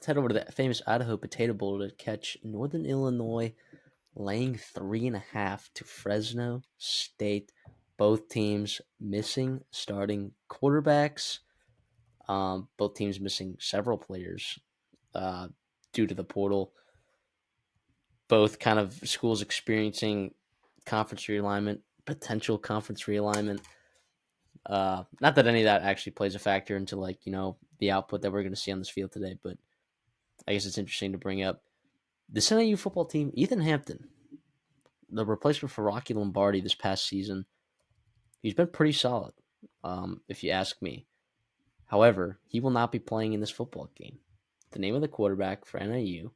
Let's head over to the famous Idaho Potato Bowl to catch Northern Illinois laying 3.5 to Fresno State. Both teams missing starting quarterbacks. Both teams missing several players uh, due to the portal. Both kind of schools experiencing conference realignment, potential conference realignment. Not that any of that actually plays a factor into the output that we're going to see on this field today, but I guess it's interesting to bring up this NIU football team. Ethan Hampton, the replacement for Rocky Lombardi this past season, he's been pretty solid, if you ask me. However, he will not be playing in this football game. The name of the quarterback for NIU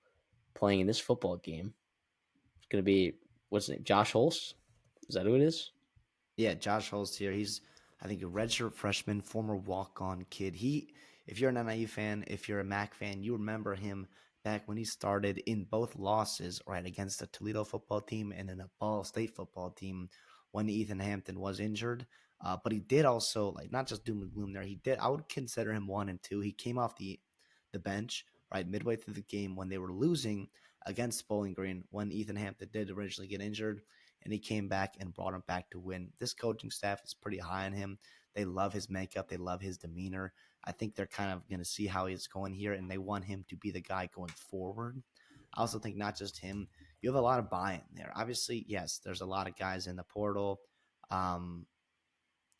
playing in this football game is going to be, what's his name, Josh Holst? Is that who it is? Yeah, Josh Holst here. He's, I think, a redshirt freshman, former walk-on kid. If you're an NIU fan, if you're a MAC fan, you remember him back when he started in both losses, right, against the Toledo football team and in a Ball State football team when Ethan Hampton was injured. But he did also, like, not just doom and gloom there. He did. I would consider him 1 and 2. He came off the bench right midway through the game when they were losing against Bowling Green when Ethan Hampton did originally get injured, and he came back and brought him back to win. This coaching staff is pretty high on him. They love his makeup. They love his demeanor. I think they're kind of going to see how he's going here, and they want him to be the guy going forward. I also think not just him. You have a lot of buy-in there. Obviously, yes, there's a lot of guys in the portal.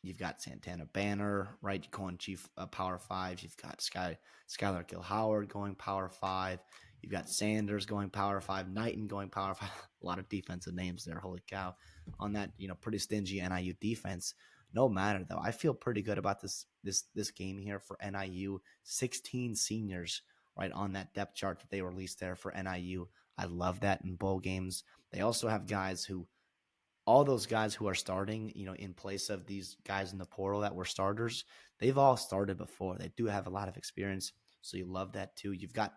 You've got Santana Banner, right? You're going Chief Power 5. You've got Skylar Gil-Howard going Power 5. You've got Sanders going Power 5. Knighton going Power 5. A lot of defensive names there. Holy cow. On that, pretty stingy NIU defense. No matter, though. I feel pretty good about this game here for NIU. 16 seniors, right, on that depth chart that they released there for NIU. I love that in bowl games. They also have guys who all those guys who are starting, in place of these guys in the portal that were starters, they've all started before. They do have a lot of experience, so you love that too. You've got,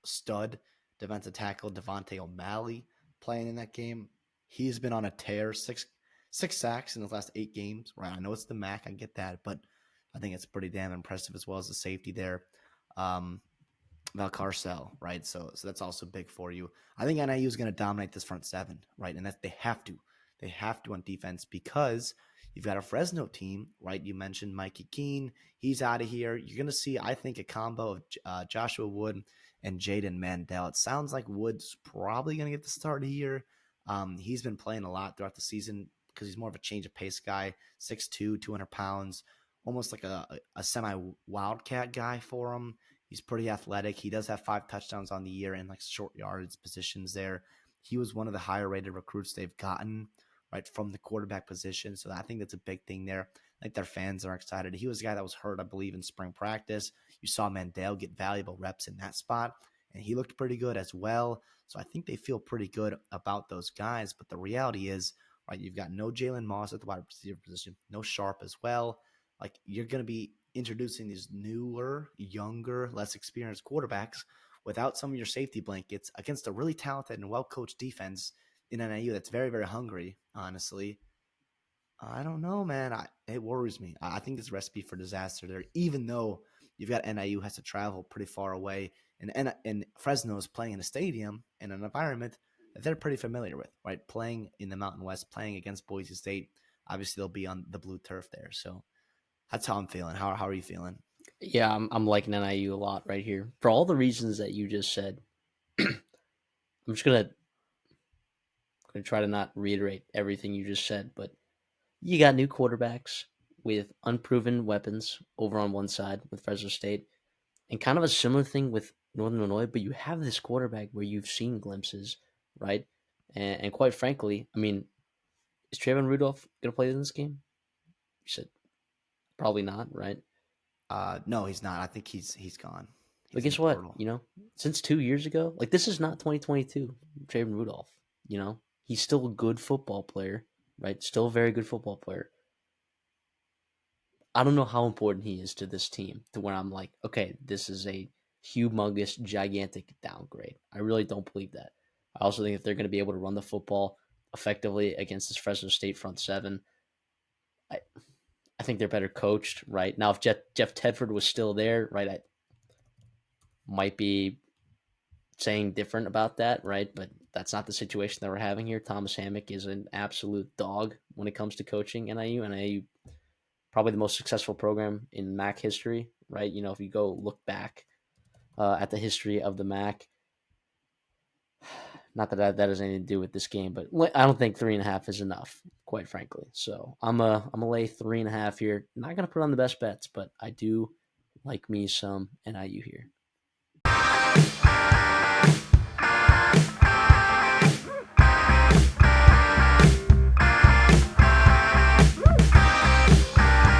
stud defensive tackle Devontae O'Malley playing in that game. He's been on a tear, six sacks in the last 8 games. Right, I know it's the MAC, I get that, but I think it's pretty damn impressive as well as the safety there. Valcarcel, right? So that's also big for you. I think NIU is going to dominate this front seven, right? And that they have to. They have to on defense because you've got a Fresno team, right? You mentioned Mikey Keene. He's out of here. You're going to see, I think, a combo of Joshua Wood and Jaden Mandel. It sounds like Wood's probably going to get the start here. He's been playing a lot throughout the season because he's more of a change of pace guy, 6'2", 200 pounds, almost like a semi-wildcat guy for him. He's pretty athletic. He does have 5 touchdowns on the year in like short yardage positions there. He was one of the higher rated recruits they've gotten, right, from the quarterback position. So I think that's a big thing there. I think their fans are excited. He was a guy that was hurt, I believe, in spring practice. You saw Mandel get valuable reps in that spot, and he looked pretty good as well. So I think they feel pretty good about those guys. But the reality is, right, you've got no Jalen Moss at the wide receiver position, no Sharp as well. Like, you're going to be introducing these newer, younger, less experienced quarterbacks without some of your safety blankets against a really talented and well-coached defense in NIU that's very, very hungry, honestly. I don't know, man. It worries me. I think it's a recipe for disaster there, even though you've got NIU has to travel pretty far away, and Fresno is playing in a stadium in an environment that they're pretty familiar with, right? Playing in the Mountain West, playing against Boise State. Obviously, they'll be on the blue turf there. So that's how I'm feeling. How are you feeling? Yeah, I'm liking NIU a lot right here for all the reasons that you just said. I'm just gonna try to not reiterate everything you just said, but you got new quarterbacks with unproven weapons over on one side with Fresno State, and kind of a similar thing with Northern Illinois. But you have this quarterback where you've seen glimpses, right? And quite frankly, I mean, is Trayvon Rudolph gonna play in this game? You said probably not, right? No, he's not. I think he's gone. But He's in the guess what? portal. Since 2 years ago, like this is not 2022 Trayvon Rudolph. He's still a good football player, right? Still a very good football player. I don't know how important he is to this team to where I'm like, okay, this is a humongous, gigantic downgrade. I really don't believe that. I also think if they're going to be able to run the football effectively against this Fresno State front seven, I, I think they're better coached, right? Now, if Jeff Tedford was still there, right, might be saying different about that, right? But that's not the situation that we're having here. Thomas Hammock is an absolute dog when it comes to coaching NIU. NIU probably the most successful program in MAC history, right? You know, if you go look back at the history of the MAC, not that has anything to do with this game, but I don't think 3.5 is enough, quite frankly. So I'm a lay 3.5 here. Not gonna put on the best bets, but I do like me some NIU here.